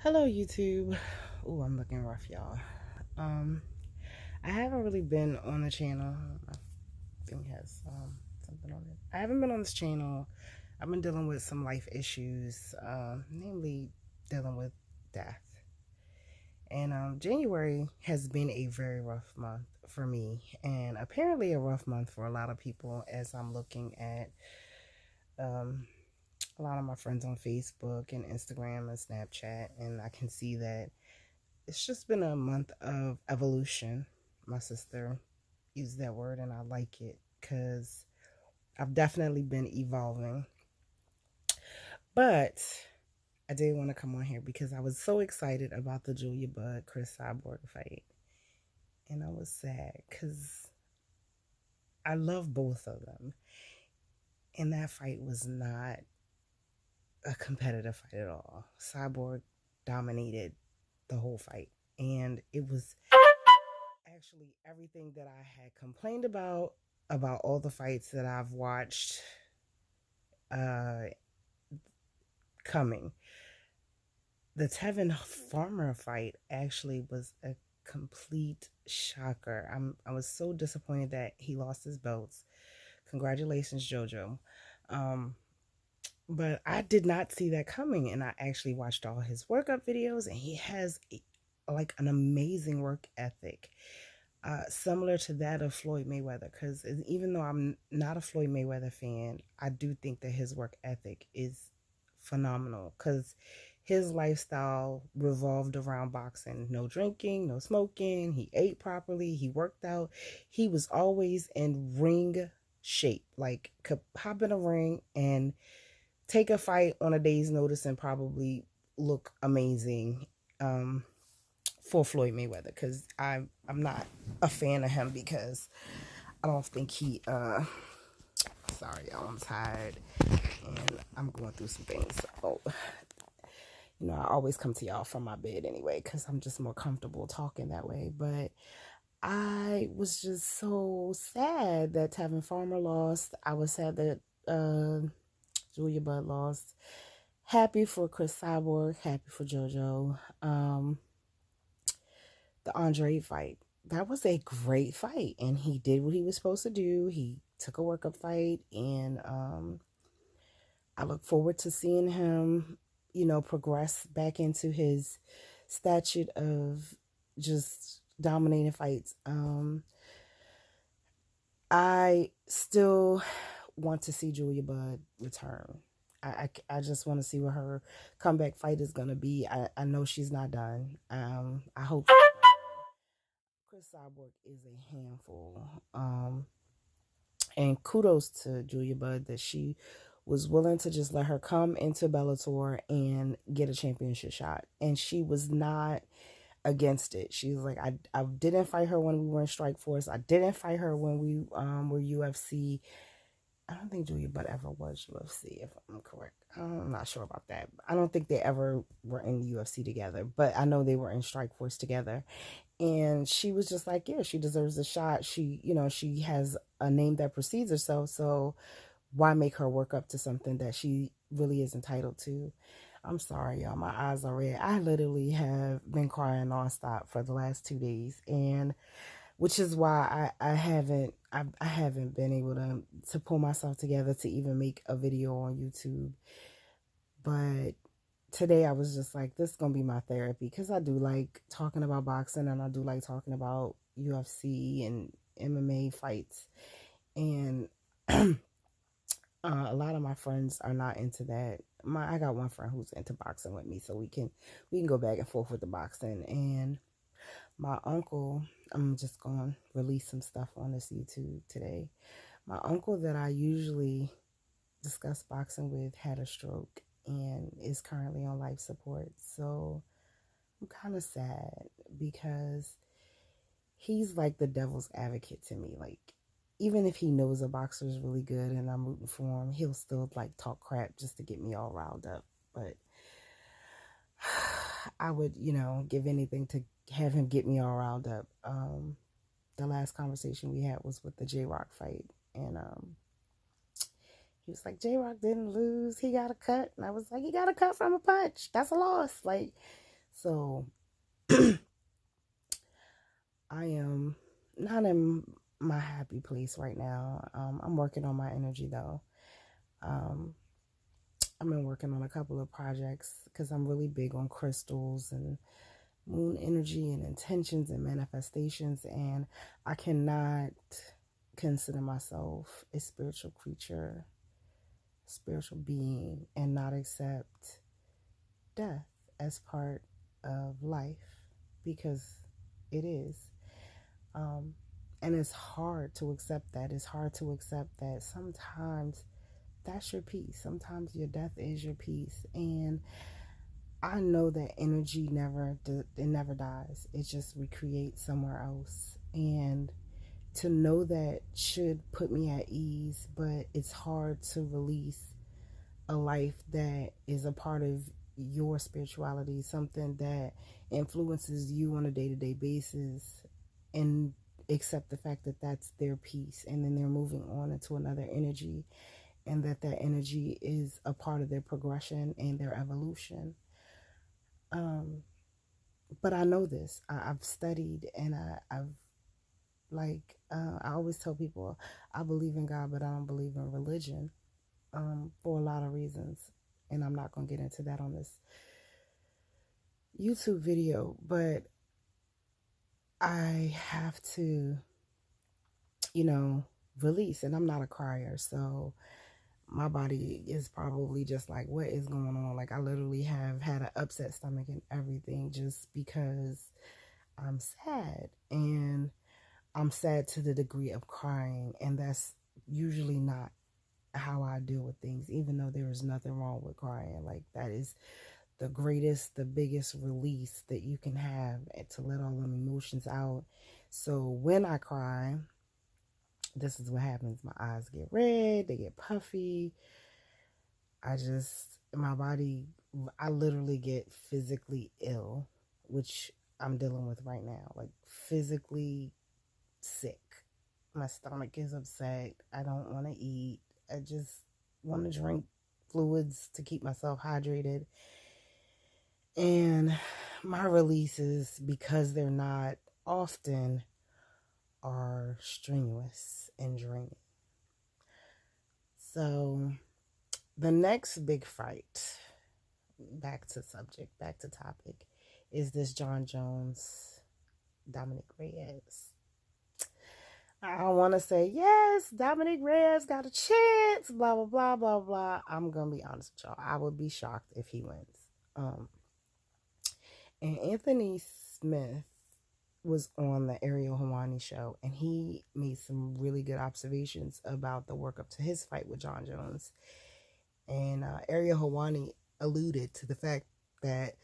Hello YouTube. Oh, I'm looking rough, y'all. Um, I haven't really been on the channel. My thing has something on it. I haven't been on this channel. I've been dealing with some life issues, namely dealing with death. And January has been a very rough month for me, and apparently a rough month for a lot of people. As I'm looking at a lot of my friends on Facebook and Instagram and Snapchat, and I can see that it's just been a month of evolution. My sister used that word, and I like it because I've definitely been evolving. But I did want to come on here because I was so excited about the Julia Budd Cris Cyborg fight, and I was sad because I love both of them, and that fight was not a competitive fight at all. Cyborg dominated the whole fight, and it was actually everything that I had complained about all the fights that I've watched uh coming. The Tevin Farmer fight actually was a complete shocker. I was so disappointed that he lost his belts. Congratulations, JoJo. Um but I did not see that coming, and I actually watched all his workup videos, and he has like an amazing work ethic. Similar to that of Floyd Mayweather, because even though I'm not a Floyd Mayweather fan, I do think that his work ethic is phenomenal because his lifestyle revolved around boxing. No drinking, no smoking. He ate properly. He worked out. He was always in ring shape, like could hop in a ring and take a fight on a day's notice and probably look amazing. For Floyd Mayweather, because I'm not a fan of him because I don't think he sorry y'all, I'm tired and I'm going through some things. So I always come to y'all from my bed anyway because I'm just more comfortable talking that way. But I was just so sad that Tevin Farmer lost. I was sad that Julia Budd lost. Happy for Cris Cyborg, happy for JoJo. The Andre fight. That was a great fight, and he did what he was supposed to do. He took a workup fight, and I look forward to seeing him, progress back into his statute of just dominating fights. I still want to see Julia Budd return. I just want to see what her comeback fight is going to be. I know she's not done. I hope Cris Cyborg is a handful. And kudos to Julia Budd that she was willing to just let her come into Bellator and get a championship shot. And she was not against it. She was like, I didn't fight her when we were in Strike Force. I didn't fight her when we were UFC. I don't think Julia Budd ever was UFC, if I'm correct. I'm not sure about that. I don't think they ever were in the UFC together, but I know they were in Strike Force together. And she was just like, yeah, she deserves a shot. She has a name that precedes herself, so why make her work up to something that she really is entitled to? I'm sorry, y'all. My eyes are red. I literally have been crying nonstop for the last 2 days, and which is why I haven't been able to pull myself together to even make a video on YouTube. But today I was just like, this is gonna be my therapy because I do like talking about boxing, and I do like talking about UFC and MMA fights, and a lot of my friends are not into that. I got one friend who's into boxing with me, so we can go back and forth with the boxing. And my uncle, I'm just going to release some stuff on this YouTube today. My uncle that I usually discuss boxing with had a stroke and is currently on life support. So I'm kind of sad because he's like the devil's advocate to me. Like, even if he knows a boxer is really good and I'm rooting for him, he'll still like talk crap just to get me all riled up. But I would, give anything to have him get me all riled up. The last conversation we had was with the J-Rock fight, and he was like, J-Rock didn't lose, he got a cut. And I was like, he got a cut from a punch. That's a loss. Like, So I am not in my happy place right now. I'm working on my energy though. Um, I've been working on a couple of projects because I'm really big on crystals and moon energy and intentions and manifestations, and I cannot consider myself a spiritual creature, spiritual being, and not accept death as part of life, because it is. Um, and it's hard to accept that. It's hard to accept that sometimes that's your peace. Sometimes your death is your peace. And I know that energy never dies. It just recreates somewhere else. And to know that should put me at ease, but it's hard to release a life that is a part of your spirituality, something that influences you on a day-to-day basis, and accept the fact that that's their piece, and then they're moving on into another energy, and that energy is a part of their progression and their evolution. um, but I know this. I've studied, and I've I always tell people I believe in God, but I don't believe in religion, for a lot of reasons, and I'm not going to get into that on this YouTube video, but I have to, release, and I'm not a crier, so my body is probably just like, what is going on? Like, I literally have had an upset stomach and everything just because I'm sad, and I'm sad to the degree of crying, and that's usually not how I deal with things, even though there is nothing wrong with crying. Like, that is the greatest, the biggest release that you can have, to let all them emotions out. So when I cry, this is what happens. My eyes get red, they get puffy. My body, I literally get physically ill, which I'm dealing with right now. Like, physically sick. My stomach is upset. I don't want to eat. I just want to drink fluids to keep myself hydrated. And my releases, because they're not often, are strenuous and draining. So the next big fight, back to subject, back to topic, is this Jon Jones, Dominic Reyes. I want to say, yes, Dominic Reyes got a chance, blah, blah, blah, blah, blah. I'm going to be honest with y'all. I would be shocked if he wins. And Anthony Smith was on the Ariel Helwani show, and he made some really good observations about the work up to his fight with Jon Jones. And Ariel Helwani alluded to the fact that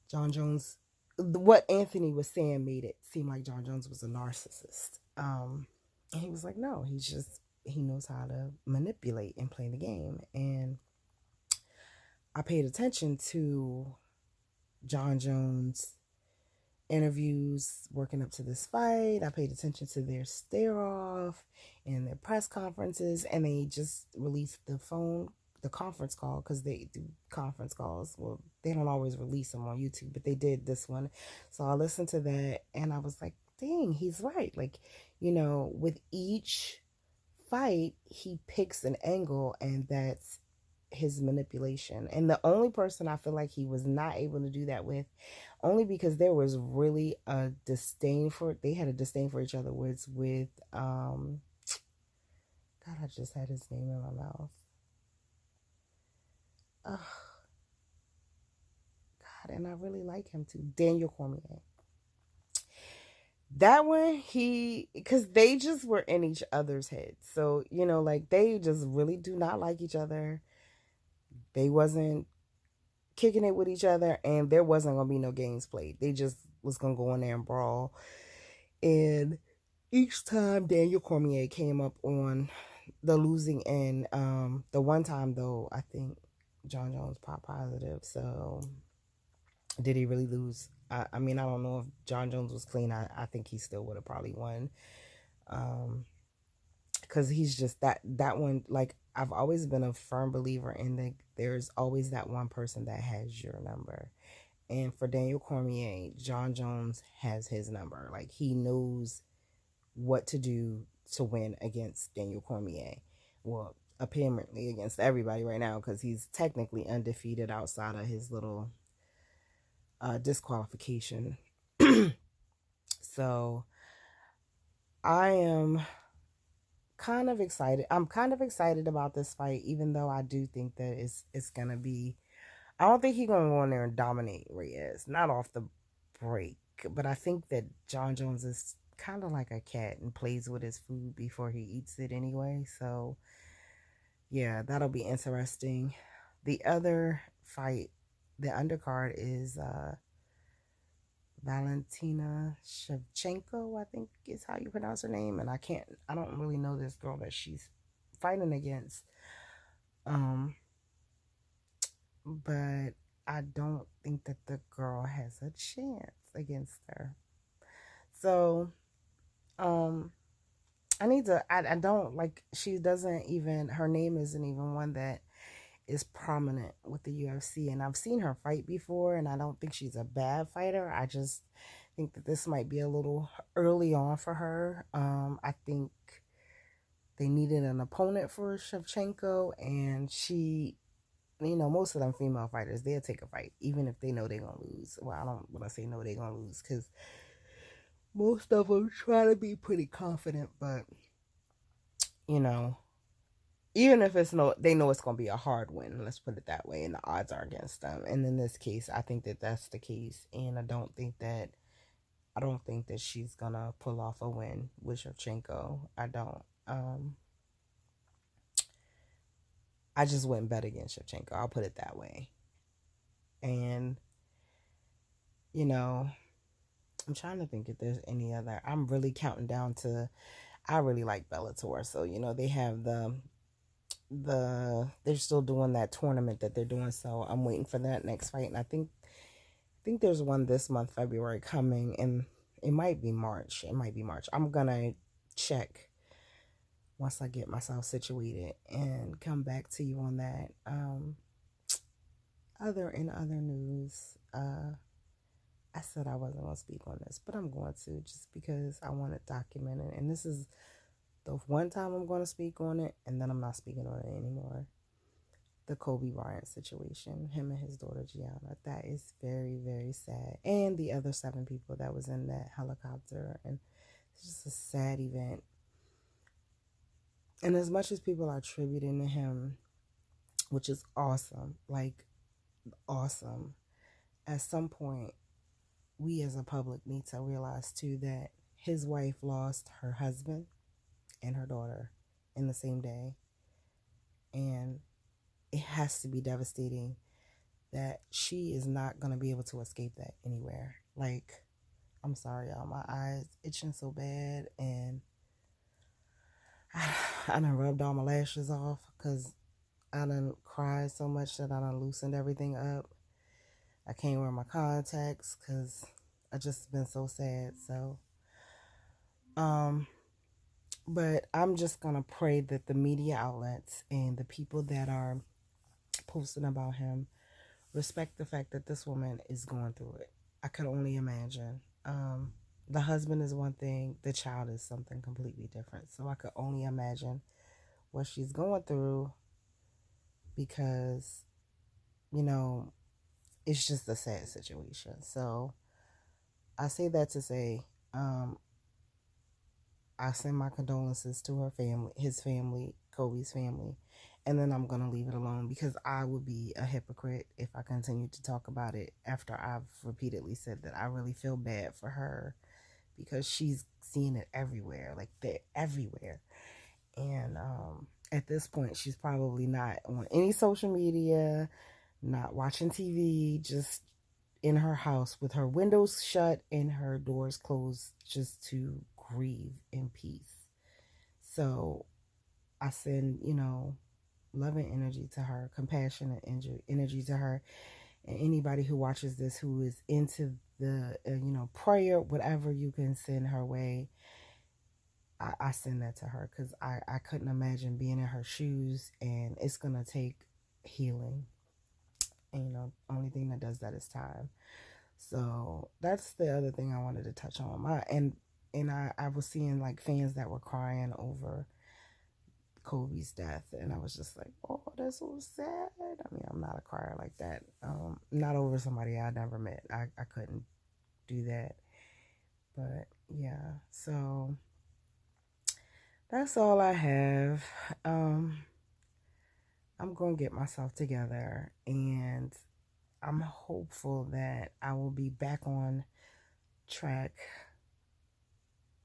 Jon Jones, what Anthony was saying made it seem like Jon Jones was a narcissist. And he was like, no, he knows how to manipulate and play the game. And I paid attention to Jon Jones interviews working up to this fight. I paid attention to their stare off and their press conferences, and they just released the conference call, because they do conference calls. Well, they don't always release them on YouTube, but they did this one. So I listened to that, and I was like, dang, he's right. Like, with each fight, he picks an angle, and that's his manipulation. And the only person I feel like he was not able to do that with, only because there was really they had a disdain for each other, was with God, I just had his name in my mouth. Oh God, and I really like him too, Daniel Cormier. That one, because they just were in each other's heads. So, like, they just really do not like each other. They wasn't kicking it with each other, and there wasn't going to be no games played. They just was going to go in there and brawl. And each time Daniel Cormier came up on the losing end, the one time, though, I think Jon Jones popped positive. So did he really lose? I mean, I don't know if Jon Jones was clean. I think he still would have probably won. Because he's just that one. Like, I've always been a firm believer in there's always that one person that has your number. And for Daniel Cormier, John Jones has his number. Like, he knows what to do to win against Daniel Cormier. Well, apparently against everybody right now, because he's technically undefeated outside of his little disqualification. So I am kind of excited. I'm kind of excited about this fight, even though I do think that it's gonna be. I don't think he's gonna go in there and dominate Reyes, not off the break. But I think that John Jones is kind of like a cat and plays with his food before he eats it anyway. So yeah, that'll be interesting. The other fight, the undercard, is Valentina Shevchenko, I think is how you pronounce her name. And I don't really know this girl that she's fighting against. But I don't think that the girl has a chance against her. So, I don't like, she doesn't even, her name isn't even one that is prominent with the UFC. And I've seen her fight before, and I don't think she's a bad fighter. I just think that this might be a little early on for her. I think they needed an opponent for Shevchenko, and she, most of them female fighters, they'll take a fight, even if they know they're going to lose. Well, I don't want to say no, they're going to lose, because most of them try to be pretty confident, but, even if they know it's going to be a hard win, let's put it that way, and the odds are against them. And in this case, I think that that's the case, and I don't think that she's going to pull off a win with Shevchenko. I don't. I just wouldn't bet against Shevchenko. I'll put it that way. And, I'm trying to think if there's any other. I'm really counting down to, I really like Bellator. So, they have they're still doing that tournament that they're doing. So I'm waiting for that next fight. And I think there's one this month, February, coming. And it might be March. I'm going to check once I get myself situated and come back to you on that. Other news, I said I wasn't going to speak on this, but I'm going to, just because I want it documented. And this is the one time I'm going to speak on it, and then I'm not speaking on it anymore. The Kobe Bryant situation, him and his daughter Gianna, that is very, very sad. And the other 7 people that was in that helicopter, and it's just a sad event. And as much as people are attributing to him, which is awesome, like awesome, at some point, we as a public need to realize too that his wife lost her husband and her daughter in the same day. And it has to be devastating that she is not going to be able to escape that anywhere. Like, I'm sorry, y'all, my eyes itching so bad, and I done rubbed all my lashes off because I done cried so much that I done loosened everything up. I can't wear my contacts because I just been so sad. So, but I'm just going to pray that the media outlets and the people that are posting about him respect the fact that this woman is going through it. I could only imagine. The husband is one thing, the child is something completely different. So I could only imagine what she's going through, because, it's just a sad situation. So I say that to say, I send my condolences to her family, his family, Kobe's family, and then I'm going to leave it alone, because I would be a hypocrite if I continued to talk about it after I've repeatedly said that I really feel bad for her, because she's seeing it everywhere. Like, they're everywhere. And at this point, she's probably not on any social media, not watching TV, just in her house with her windows shut and her doors closed, just to grieve in peace. So I send, loving energy to her, compassionate energy to her, and anybody who watches this who is into the, prayer, whatever you can send her way, I send that to her, because I couldn't imagine being in her shoes, and it's going to take healing. And, only thing that does that is time. So that's the other thing I wanted to touch on. I was seeing like fans that were crying over Kobe's death, and I was just like, oh, that's so sad. I mean, I'm not a crier like that. Not over somebody I never met. I couldn't do that. But yeah, so that's all I have. I'm going to get myself together, and I'm hopeful that I will be back on track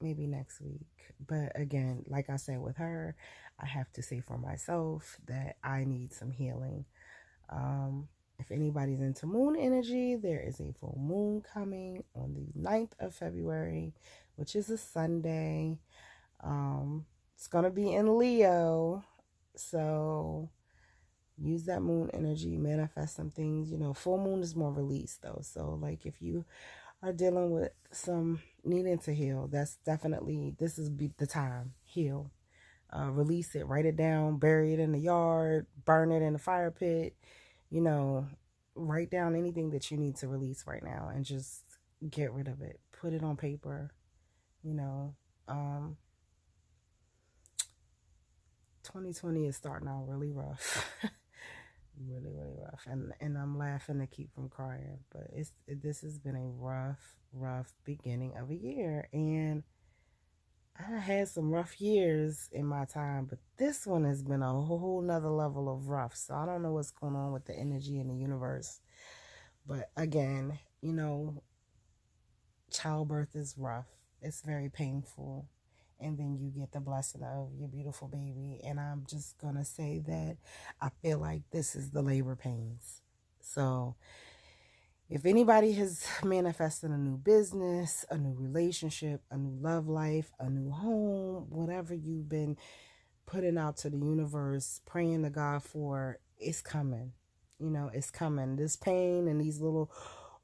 maybe next week. But again, like I said with her, I have to say for myself that I need some healing. If anybody's into moon energy, there is a full moon coming on the 9th of February, which is a Sunday. It's going to be in Leo. So use that moon energy, manifest some things. You know, full moon is more release though. So like if you are dealing with some needing to heal, that's definitely, this is the time. Heal. Release it, write it down, bury it in the yard, burn it in the fire pit. You know, write down anything that you need to release right now and just get rid of it. Put it on paper. You know, 2020 is starting out really rough. Really, really rough. And I'm laughing to keep from crying. But this has been a rough beginning of a year. And I had some rough years in my time, but this one has been a whole nother level of rough. So I don't know what's going on with the energy in the universe. But again, you know, childbirth is rough. It's very painful. And then you get the blessing of your beautiful baby. And I'm just going to say that I feel like this is the labor pains. So if anybody has manifested a new business, a new relationship, a new love life, a new home, whatever you've been putting out to the universe, praying to God for, it's coming. You know, it's coming. This pain and these little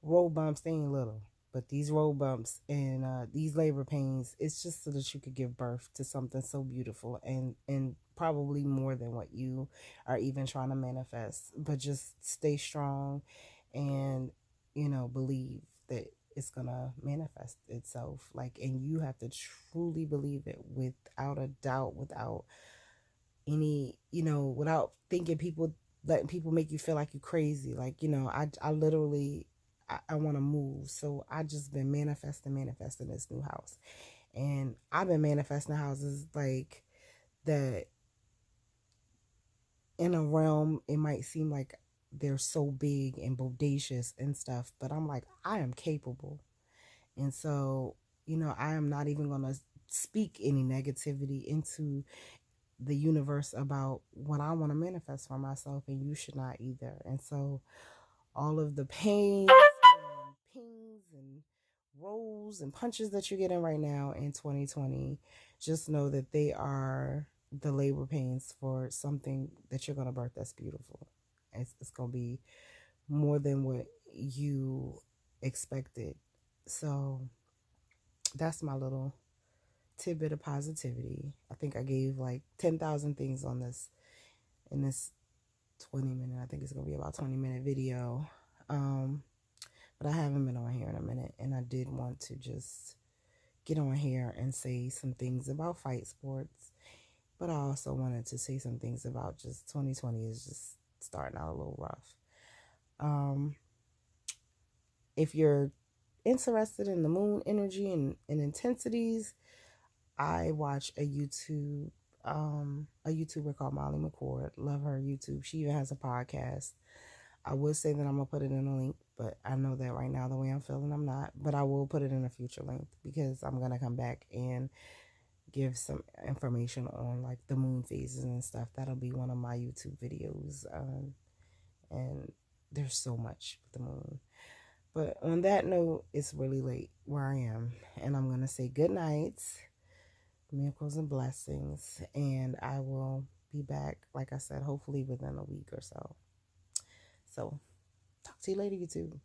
road bumps, they ain't little. But these road bumps and these labor pains, it's just so that you could give birth to something so beautiful and probably more than what you are even trying to manifest. But just stay strong and, you know, believe that it's going to manifest itself. Like, and you have to truly believe it without a doubt, without any, you know, without thinking letting people make you feel like you're crazy. Like, you know, I literally, I want to move. So I just been manifesting this new house. And I've been manifesting houses like that in a realm, it might seem like they're so big and bodacious and stuff, but I'm like, I am capable. And so, you know, I am not even going to speak any negativity into the universe about what I want to manifest for myself, and you should not either. And so all of the pains and pings and rolls and punches that you're getting right now in 2020, just know that they are the labor pains for something that you're going to birth that's beautiful. It's going to be more than what you expected. So that's my little tidbit of positivity. I think I gave like 10,000 things on this in this 20-minute, I think it's going to be about 20-minute video. But I haven't been on here in a minute, and I did want to just get on here and say some things about fight sports, but I also wanted to say some things about just 2020 is just starting out a little rough. If you're interested in the moon energy and intensities, I watch a YouTuber called Molly McCord. Love her YouTube. She even has a podcast. I would say that I'm going to put it in a link, but I know that right now the way I'm feeling, I'm not. But I will put it in a future link because I'm going to come back and give some information on like the moon phases and stuff. That'll be one of my YouTube videos. And there's so much with the moon. But on that note, it's really late where I am. And I'm going to say good night, miracles and blessings. And I will be back, like I said, hopefully within a week or so. So, talk to you later, YouTube.